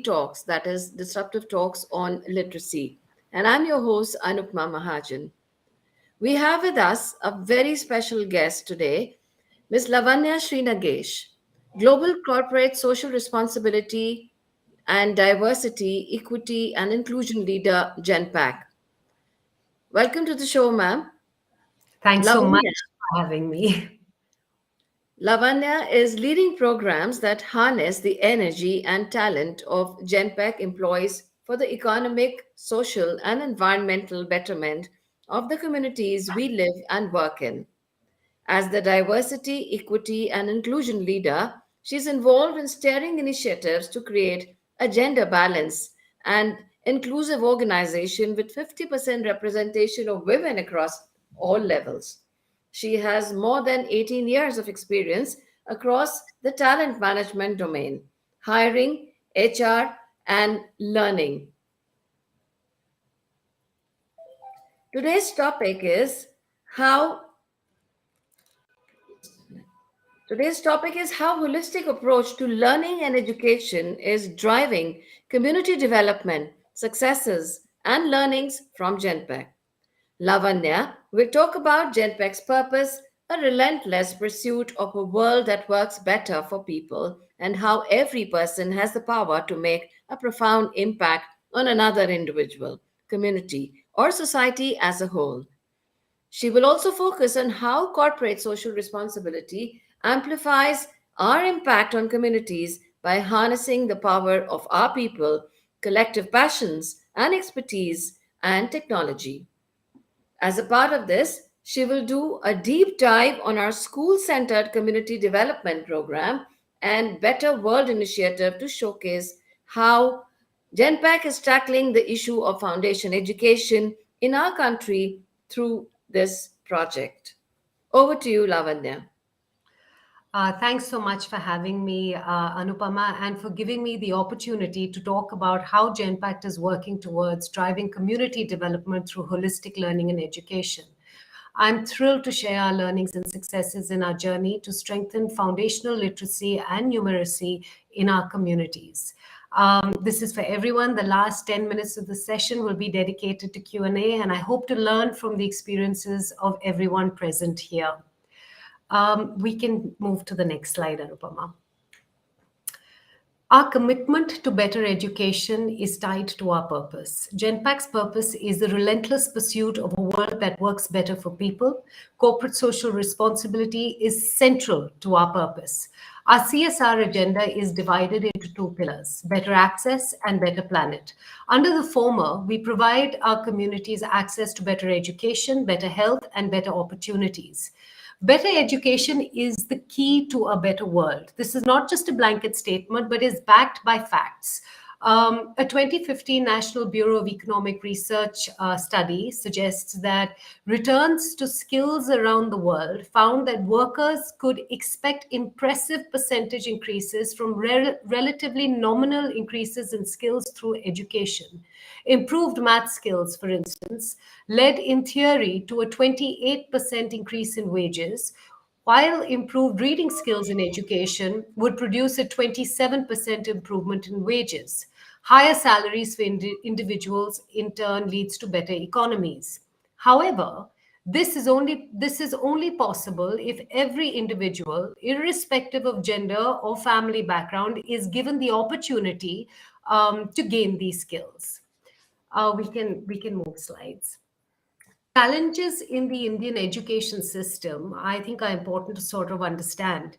Talks, that is, Disruptive Talks on Literacy. And I'm your host, Anupma Mahajan. We have with us a very special guest today, Ms. Lavanya Shrinagesh, Global Corporate Social Responsibility and Diversity, Equity and Inclusion Leader, Genpact. Welcome to the show, ma'am. Thanks so much Lavanya. for having me. Lavanya is leading programs that harness the energy and talent of Genpact employees for the economic, social, and environmental betterment of the communities we live and work in. As the diversity, equity, and inclusion leader, she's involved in steering initiatives to create a gender balance and inclusive organization with 50% representation of women across all levels. She has more than 18 years of experience across the talent management domain, hiring, HR, and learning. Today's topic is how Today's topic is how holistic approach to learning and education is driving community development, successes, and learnings from Genpact. Lavanya will talk about Genpact's purpose, a relentless pursuit of a world that works better for people, and how every person has the power to make a profound impact on another individual, community, or society as a whole. She will also focus on how corporate social responsibility amplifies our impact on communities by harnessing the power of our people, collective passions, and expertise and technology. As a part of this, she will do a deep dive on our school centered community development program and Better World initiative to showcase how Genpact is tackling the issue of foundation education in our country through this project. Over to you, Lavanya. Thanks so much for having me, Anupama, and for giving me the opportunity to talk about how Genpact is working towards driving community development through holistic learning and education. I'm thrilled to share our learnings and successes in our journey to strengthen foundational literacy and numeracy in our communities. This is for everyone. The last 10 minutes of the session will be dedicated to Q&A, and I hope to learn from the experiences of everyone present here. We can move to the next slide, Anupama. Our commitment to better education is tied to our purpose. Genpact's purpose is the relentless pursuit of a world that works better for people. Corporate social responsibility is central to our purpose. Our CSR agenda is divided into two pillars: better access and better planet. Under the former, we provide our communities access to better education, better health, and better opportunities. Better education is the key to a better world. This is not just a blanket statement, but is backed by facts. A 2015 National Bureau of Economic Research study suggests that returns to skills around the world found that workers could expect impressive percentage increases from relatively nominal increases in skills through education. Improved math skills, for instance, led in theory to a 28% increase in wages, while improved reading skills in education would produce a 27% improvement in wages. Higher salaries for individuals in turn leads to better economies. However, this is only possible if every individual, irrespective of gender or family background, is given the opportunity to gain these skills. We can move slides. Challenges in the Indian education system, I think, are important to sort of understand.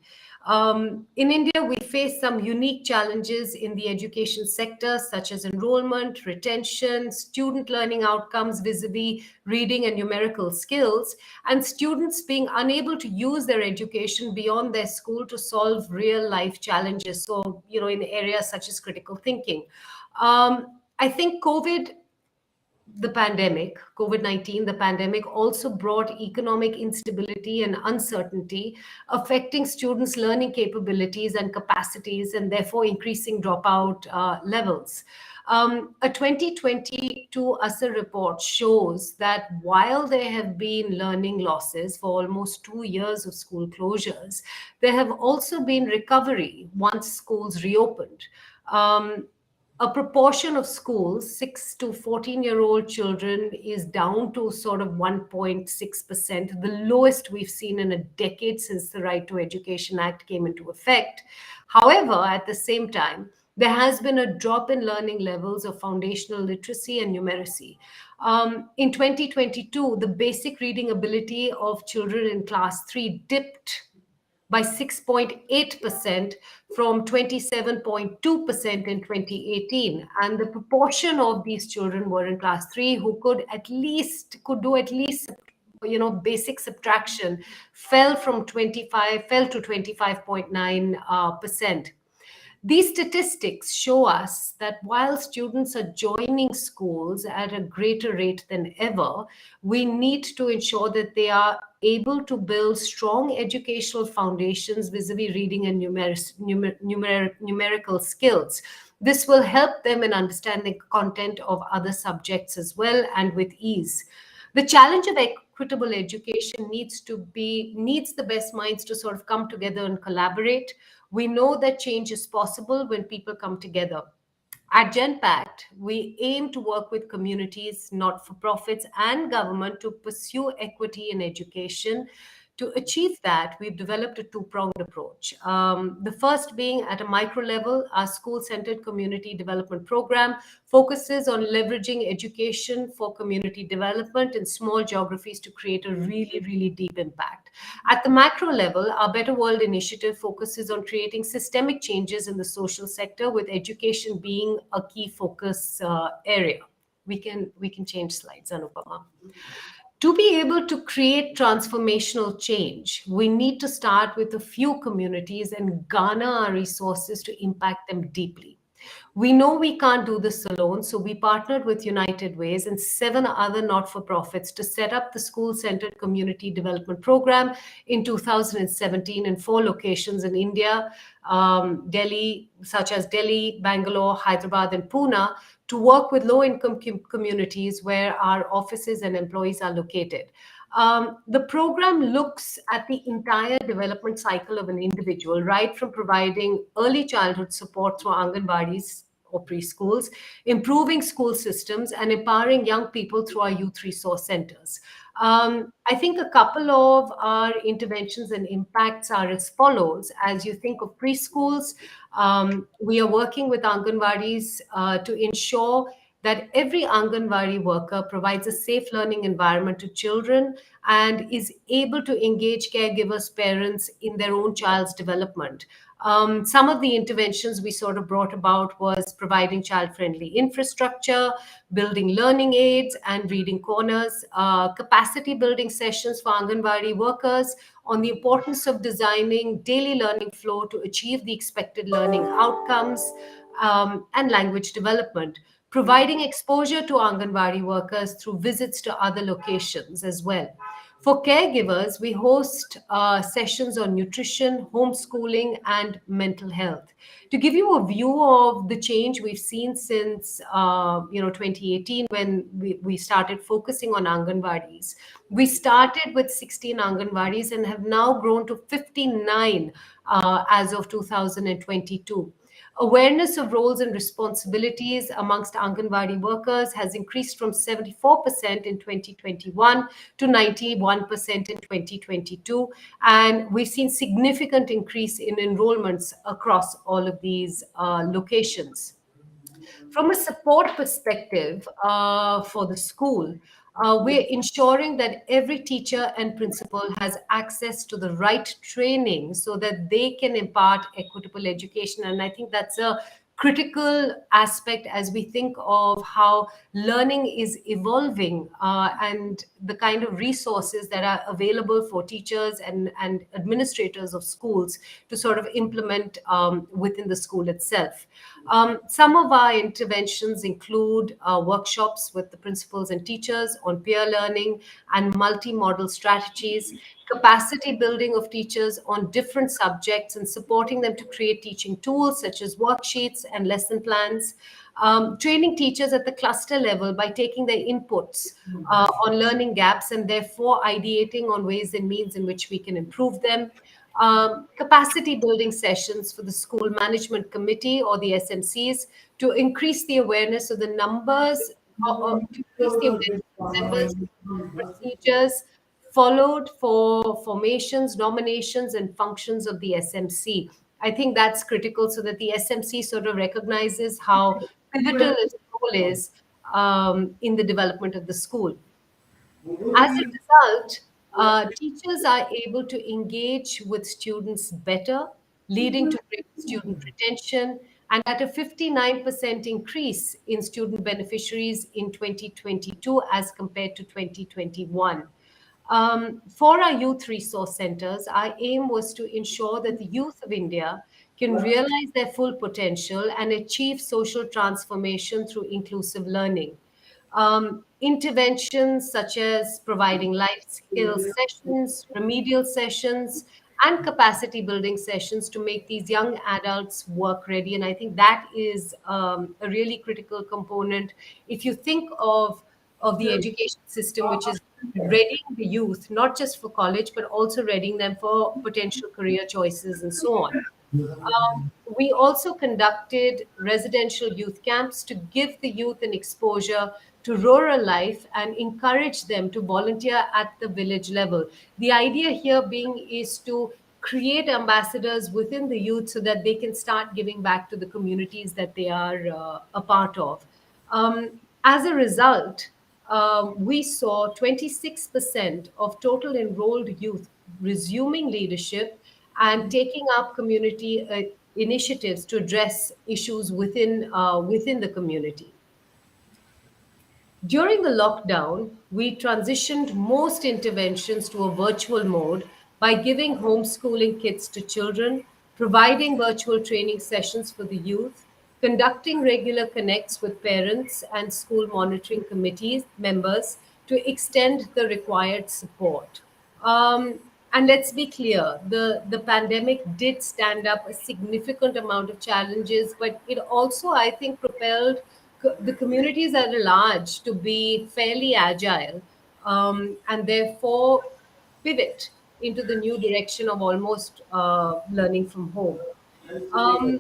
In India, we face some unique challenges in the education sector, such as enrollment, retention, student learning outcomes vis-a-vis reading and numerical skills, and students being unable to use their education beyond their school to solve real life challenges. So, in areas such as critical thinking. I think COVID-19, the pandemic also brought economic instability and uncertainty, affecting students' learning capabilities and capacities, and therefore increasing dropout levels. A 2022 USER report shows that while there have been learning losses for almost 2 years of school closures, there have also been recovery once schools reopened. a proportion of schools, 6 to 14-year-old children, is down to sort of 1.6%, the lowest we've seen in a decade since the Right to Education Act came into effect. However, at the same time, there has been a drop in learning levels of foundational literacy and numeracy. In 2022, the basic reading ability of children in class 3 dipped by 6.8% from 27.2% in 2018, and the proportion of these children were in class 3 who could do at least basic subtraction fell to 25.9%. These statistics show us that while students are joining schools at a greater rate than ever, we need to ensure that they are able to build strong educational foundations vis-a-vis reading and numerical skills. This will help them in understanding content of other subjects as well, and with ease. The challenge of equitable education needs the best minds to sort of come together and collaborate. We know that change is possible when people come together. At Genpact, we aim to work with communities, not for profits, and government to pursue equity in education. To achieve that, we've developed a two-pronged approach. The first being at a micro level, our school-centered community development program focuses on leveraging education for community development in small geographies to create a really, really deep impact. At the macro level, our Better World initiative focuses on creating systemic changes in the social sector, with education being a key focus area. We can change slides, Anupama. To be able to create transformational change, we need to start with a few communities and garner our resources to impact them deeply. We know we can't do this alone, so we partnered with United Ways and 7 other not-for-profits to set up the school-centered community development program in 2017 in 4 locations in India, Delhi, such as Delhi, Bangalore, Hyderabad, and Pune, to work with low-income communities where our offices and employees are located. The program looks at the entire development cycle of an individual, right from providing early childhood support through Anganwadis or preschools, improving school systems, and empowering young people through our youth resource centers. I think a couple of our interventions and impacts are as follows. As you think of preschools, we are working with Anganwadis to ensure that every Anganwadi worker provides a safe learning environment to children and is able to engage caregivers, parents in their own child's development. Some of the interventions we sort of brought about was providing child-friendly infrastructure, building learning aids and reading corners, capacity building sessions for Anganwadi workers on the importance of designing daily learning flow to achieve the expected learning outcomes, and language development, providing exposure to Anganwadi workers through visits to other locations as well. For caregivers, we host sessions on nutrition, homeschooling, and mental health. To give you a view of the change we've seen since 2018, when we started focusing on Anganwadis, we started with 16 Anganwadis and have now grown to 59 as of 2022. Awareness of roles and responsibilities amongst Anganwadi workers has increased from 74% in 2021 to 91% in 2022. And we've seen significant increase in enrollments across all of these locations. From a support perspective for the school, we're ensuring that every teacher and principal has access to the right training so that they can impart equitable education. And I think that's a critical aspect as we think of how learning is evolving, and the kind of resources that are available for teachers and administrators of schools to sort of implement within the school itself. Some of our interventions include workshops with the principals and teachers on peer learning and multi-model strategies, capacity building of teachers on different subjects and supporting them to create teaching tools such as worksheets and lesson plans, training teachers at the cluster level by taking their inputs on learning gaps and therefore ideating on ways and means in which we can improve them. capacity building sessions for the school management committee or the SMCs to increase the awareness of the numbers, or to increase the awareness of the members, procedures followed for formations, nominations, and functions of the SMC. I think that's critical so that the SMC sort of recognizes how pivotal its role is in the development of the school. As a result, teachers are able to engage with students better, leading to greater student retention and at a 59% increase in student beneficiaries in 2022 as compared to 2021. For our youth resource centers, our aim was to ensure that the youth of India can realize their full potential and achieve social transformation through inclusive learning. Interventions such as providing life skills sessions, remedial sessions, and capacity building sessions to make these young adults work ready. And I think that is a really critical component. If you think of the education system, which is readying the youth, not just for college, but also readying them for potential career choices and so on. We also conducted residential youth camps to give the youth an exposure to rural life and encourage them to volunteer at the village level. The idea here being is to create ambassadors within the youth so that they can start giving back to the communities that they are a part of. As a result, we saw 26% of total enrolled youth resuming leadership and taking up community initiatives to address issues within the community. During the lockdown, we transitioned most interventions to a virtual mode by giving homeschooling kits to children, providing virtual training sessions for the youth, conducting regular connects with parents and school monitoring committees members to extend the required support. And let's be clear, the pandemic did stand up a significant amount of challenges, but it also, I think, propelled the communities at large to be fairly agile and therefore pivot into the new direction of almost learning from home. Um,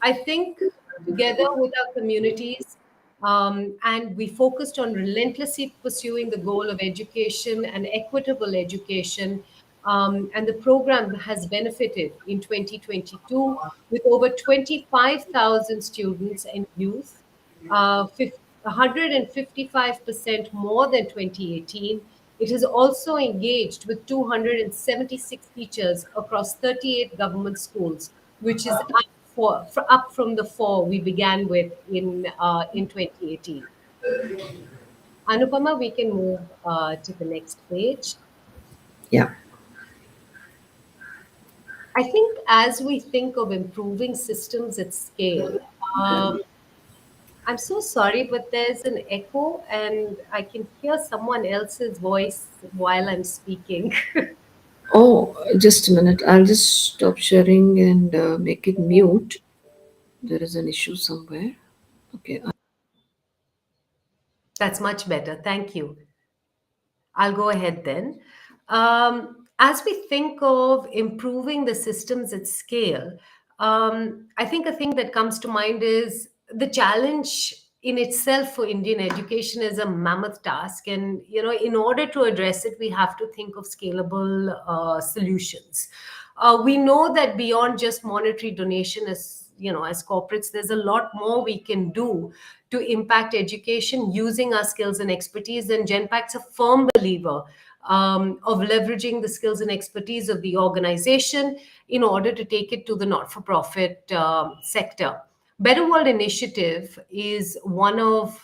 I think together with our communities, and we focused on relentlessly pursuing the goal of education and equitable education. And the program has benefited in 2022 with over 25,000 students and youth, 155% more than 2018. It has also engaged with 276 teachers across 38 government schools, which is up from the four we began with in 2018. Anupama, we can move to the next page. Yeah. I think as we think of improving systems at scale, um, I'm so sorry, but there's an echo and I can hear someone else's voice while I'm speaking. Oh, just a minute. I'll just stop sharing and make it mute. There is an issue somewhere. Okay. That's much better. Thank you. I'll go ahead then. As we think of improving the systems at scale, I think a thing that comes to mind is the challenge in itself for Indian education is a mammoth task. And, in order to address it, we have to think of scalable solutions. We know that beyond just monetary donation, as corporates, there's a lot more we can do to impact education using our skills and expertise. And Genpact's a firm believer of leveraging the skills and expertise of the organization in order to take it to the not-for-profit sector. Better World Initiative is one of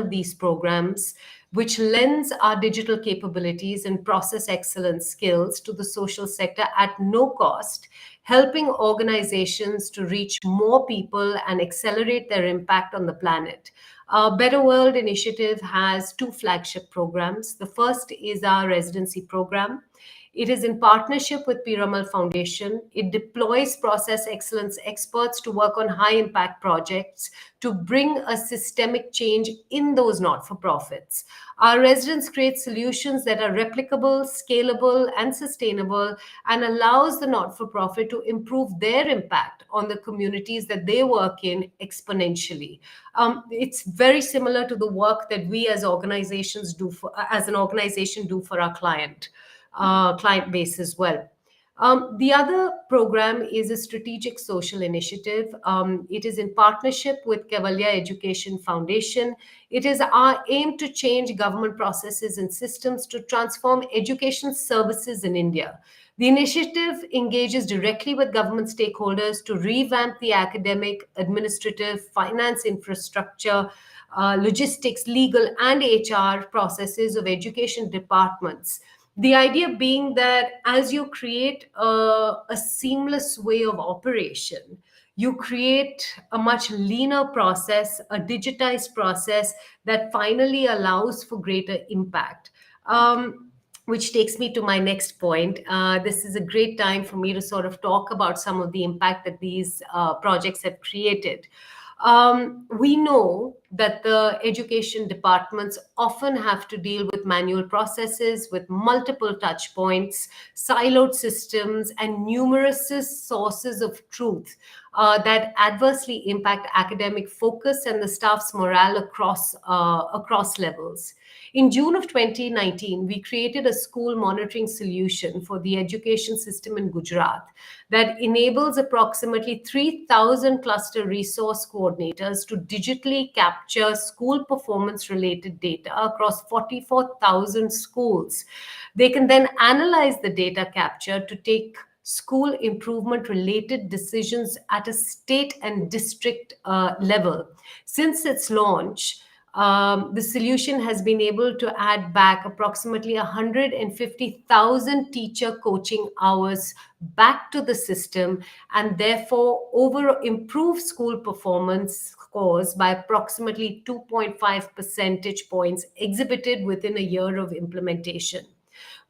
these programs which lends our digital capabilities and process excellence skills to the social sector at no cost, helping organizations to reach more people and accelerate their impact on the planet. Better World Initiative has two flagship programs. The first is our residency program. It is in partnership with Piramal Foundation. It deploys process excellence experts to work on high impact projects to bring a systemic change in those not for profits. Our residents create solutions that are replicable, scalable, and sustainable, and allows the not for profit to improve their impact on the communities that they work in exponentially. It's very similar to the work that we as organizations do for, as an organization do for our client base as well. The other program is a strategic social initiative. It is in partnership with Kevalya Education Foundation. It is our aim to change government processes and systems to transform education services in India. The initiative engages directly with government stakeholders to revamp the academic, administrative, finance infrastructure, logistics, legal, and HR processes of education departments. The idea being that as you create a seamless way of operation, you create a much leaner process, a digitized process that finally allows for greater impact. Which takes me to my next point. This is a great time for me to sort of talk about some of the impact that these projects have created. We know that the education departments often have to deal with manual processes, with multiple touch points, siloed systems, and numerous sources of truth that adversely impact academic focus and the staff's morale across levels. In June of 2019, we created a school monitoring solution for the education system in Gujarat that enables approximately 3,000 cluster resource coordinators to digitally capture school performance related data across 44,000 schools. They can then analyze the data capture to take school improvement related decisions at a state and district level. Since its launch, the solution has been able to add back approximately 150,000 teacher coaching hours back to the system, and therefore over improve school performance scores by approximately 2.5 percentage points exhibited within a year of implementation.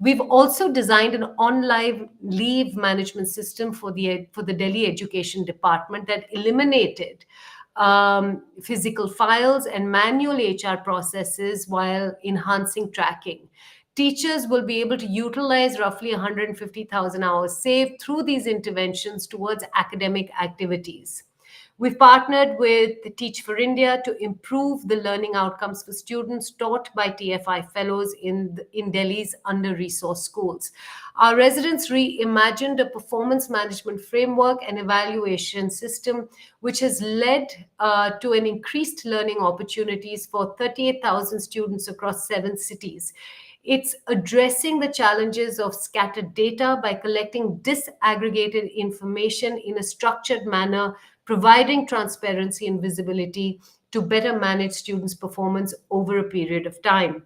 We've also designed an online leave management system for the Delhi Education Department that eliminated physical files and manual HR processes while enhancing tracking. Teachers will be able to utilize roughly 150,000 hours saved through these interventions towards academic activities. We've partnered with Teach for India to improve the learning outcomes for students taught by TFI fellows in Delhi's under-resourced schools. Our residents reimagined a performance management framework and evaluation system, which has led to an increased learning opportunities for 38,000 students across 7 cities. It's addressing the challenges of scattered data by collecting disaggregated information in a structured manner, providing transparency and visibility to better manage students' performance over a period of time.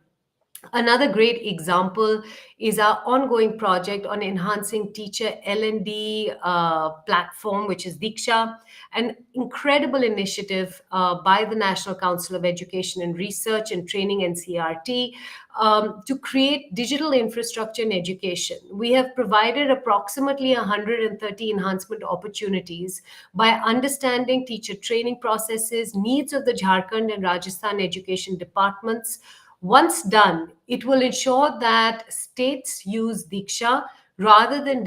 Another great example is our ongoing project on enhancing teacher L&D platform, which is Diksha, an incredible initiative by the National Council of Education and Research and Training, NCRT, to create digital infrastructure in education. We have provided approximately 130 enhancement opportunities by understanding teacher training processes, needs of the Jharkhand and Rajasthan education departments. Once done, it will ensure that states use Diksha rather than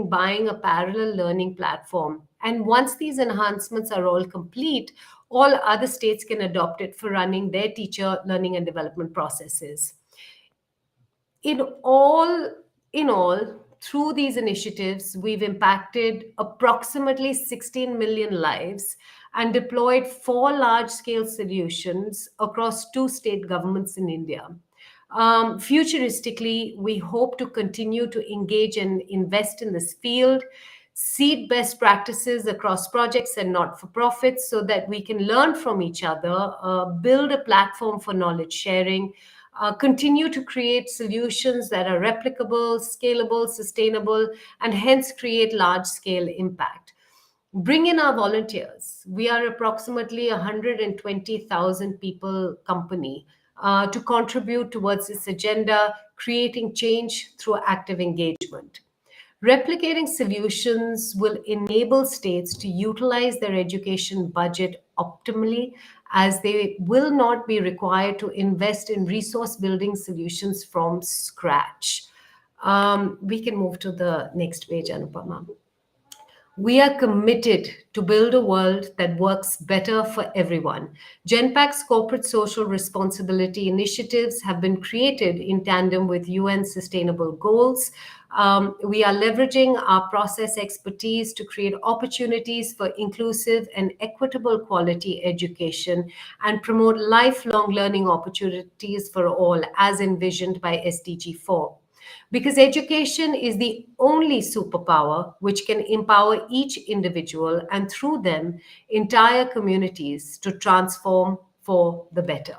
buying a parallel learning platform. And once these enhancements are all complete, all other states can adopt it for running their teacher learning and development processes. In all, in all, through these initiatives, we've impacted approximately 16 million lives and deployed 4 large-scale solutions across 2 state governments in India. Futuristically, we hope to continue to engage and invest in this field, seed best practices across projects and not for profits so that we can learn from each other, build a platform for knowledge sharing, continue to create solutions that are replicable, scalable, sustainable, and hence create large scale impact. Bring in our volunteers. We are approximately 120,000 people company. to contribute towards this agenda, creating change through active engagement. Replicating solutions will enable states to utilize their education budget optimally, as they will not be required to invest in resource building solutions from scratch. We can move to the next page, Anupama. We are committed to build a world that works better for everyone. Genpact's corporate social responsibility initiatives have been created in tandem with UN sustainable goals. We are leveraging our process expertise to create opportunities for inclusive and equitable quality education and promote lifelong learning opportunities for all, as envisioned by SDG 4, because education is the only superpower which can empower each individual and through them entire communities to transform for the better.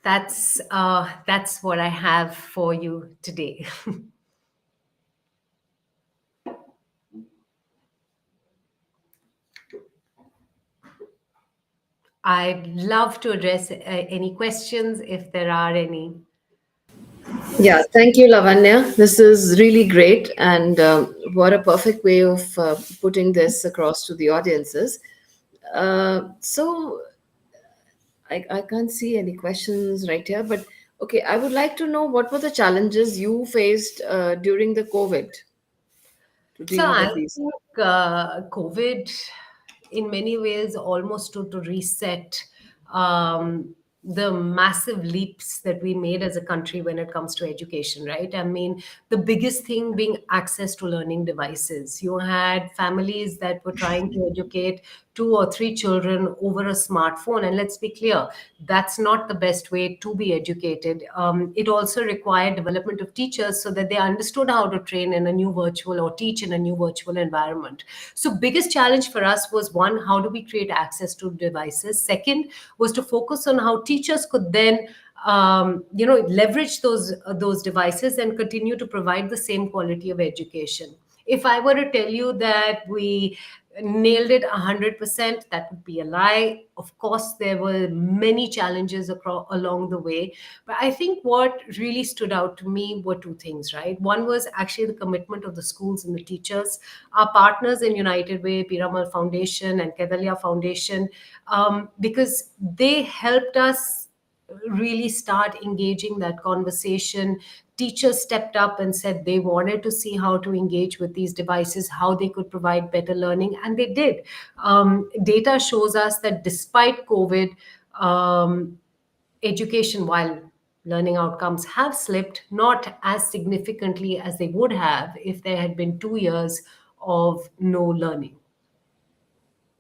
That's what I have for you today. I'd love to address any questions if there are any. Yeah, thank you, Lavanya. This is really great, and what a perfect way of putting this across to the audiences. So, I can't see any questions right here, but okay, I would like to know what were the challenges you faced during the COVID to So deal I with these. think COVID, in many ways, almost to reset the massive leaps that we made as a country when it comes to education, right? I mean, the biggest thing being access to learning devices. You had families that were trying to educate 2 or 3 children over a smartphone, and let's be clear, that's not the best way to be educated. It also required development of teachers so that they understood how to train in a new virtual or teach in a new virtual environment. So biggest challenge for us was, one, how do we create access to devices? Second was to focus on how teachers could then leverage those devices and continue to provide the same quality of education. If I were to tell you that we nailed it 100%, that would be a lie. Of course, there were many challenges along the way. But I think what really stood out to me were two things, right? One was actually the commitment of the schools and the teachers. Our partners in United Way, Piramal Foundation and Kedalia Foundation, because they helped us really start engaging that conversation. Teachers stepped up and said they wanted to see how to engage with these devices, how they could provide better learning, and they did. Data shows us that despite COVID, education, while learning outcomes have slipped, not as significantly as they would have if there had been 2 years of no learning.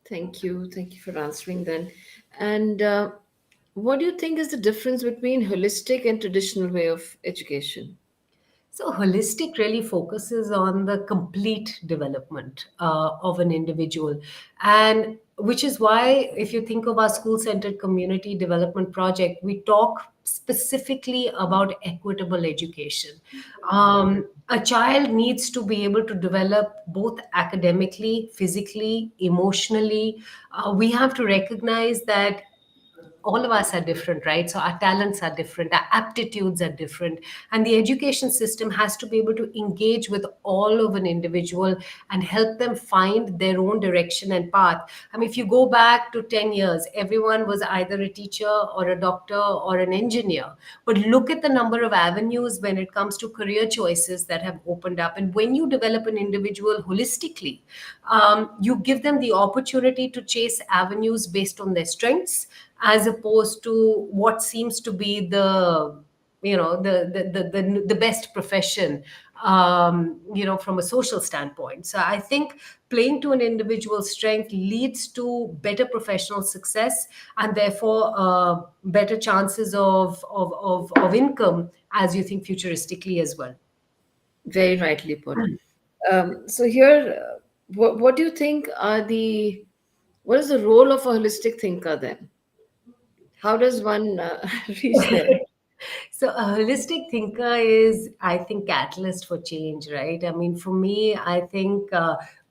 Thank you. Thank you for answering then. And what do you think is the difference between holistic and traditional way of education? So, holistic really focuses on the complete development of an individual. And which is why, if you think of our school centered community development project, we talk specifically about equitable education. A child needs to be able to develop both academically, physically, emotionally. We have to recognize that all of us are different, right? So our talents are different, our aptitudes are different, and the education system has to be able to engage with all of an individual and help them find their own direction and path. I mean, if you go back to 10 years, everyone was either a teacher or a doctor or an engineer. But look at the number of avenues when it comes to career choices that have opened up. And when you develop an individual holistically, you give them the opportunity to chase avenues based on their strengths, as opposed to what seems to be the best profession, from a social standpoint. So I think playing to an individual's strength leads to better professional success, and therefore better chances of income, as you think futuristically as well. Very rightly put. So here, what do you think are what is the role of a holistic thinker then? How does one reach there? So a holistic thinker is, I think, catalyst for change, right? I mean, for me, I think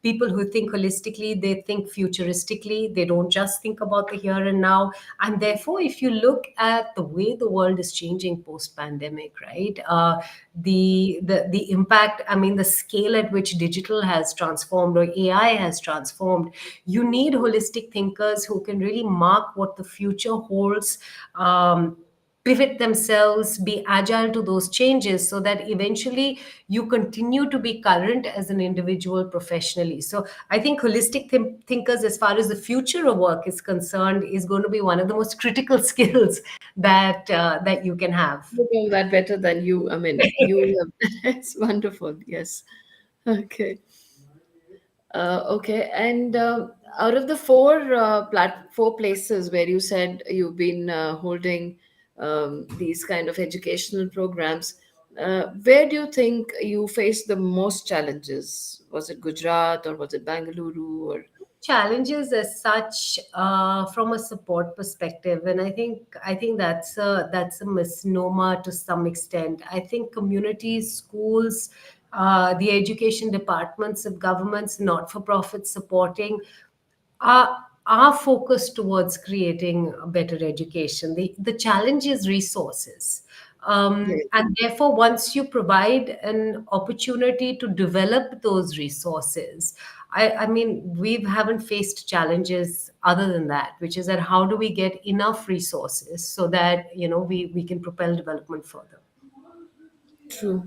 People who think holistically, they think futuristically. They don't just think about the here and now. And therefore, if you look at the way the world is changing post pandemic, right? The impact, I mean, the scale at which digital has transformed or AI has transformed, you need holistic thinkers who can really mark what the future holds. Pivot themselves, be agile to those changes so that eventually you continue to be current as an individual professionally. So I think holistic thinkers, as far as the future of work is concerned, is going to be one of the most critical skills that you can have. You know that better than you. I mean, you have, it's wonderful. Yes. Okay. Okay. And out of the four places where you said you've been holding these kind of educational programs, where do you think you faced the most challenges? Was it Gujarat or was it Bangalore or? Challenges as such, from a support perspective, and I think that's a misnomer to some extent. I think communities, schools, the education departments of governments, not for profit supporting are focused towards creating a better education. The challenge is resources. Yes. And therefore, once you provide an opportunity to develop those resources, I mean, we haven't faced challenges other than that, which is that how do we get enough resources so that we can propel development further. True.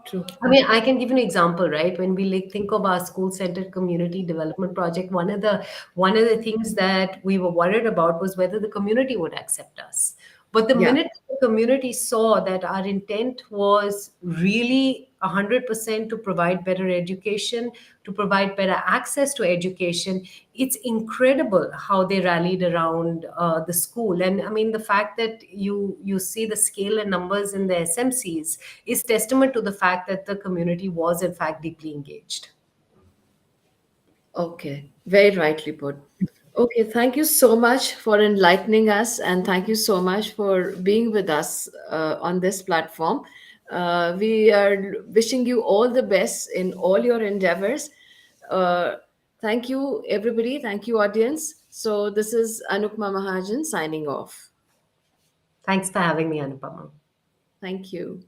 True. I mean, I can give an example, right? When we think of our school-centered community development project, one of the things that we were worried about was whether the community would accept us. But the Yeah. minute the community saw that our intent was really 100% to provide better education, to provide better access to education, it's incredible how they rallied around the school. And I mean, the fact that you see the scale and numbers in the SMCs is testament to the fact that the community was in fact deeply engaged. Okay, very rightly put. Okay, thank you so much for enlightening us, and thank you so much for being with us on this platform. We are wishing you all the best in all your endeavors. Uh, Thank you, everybody. Thank you, audience. So, this is Anupma Mahajan signing off. Thanks for having me, Anupama. Thank you.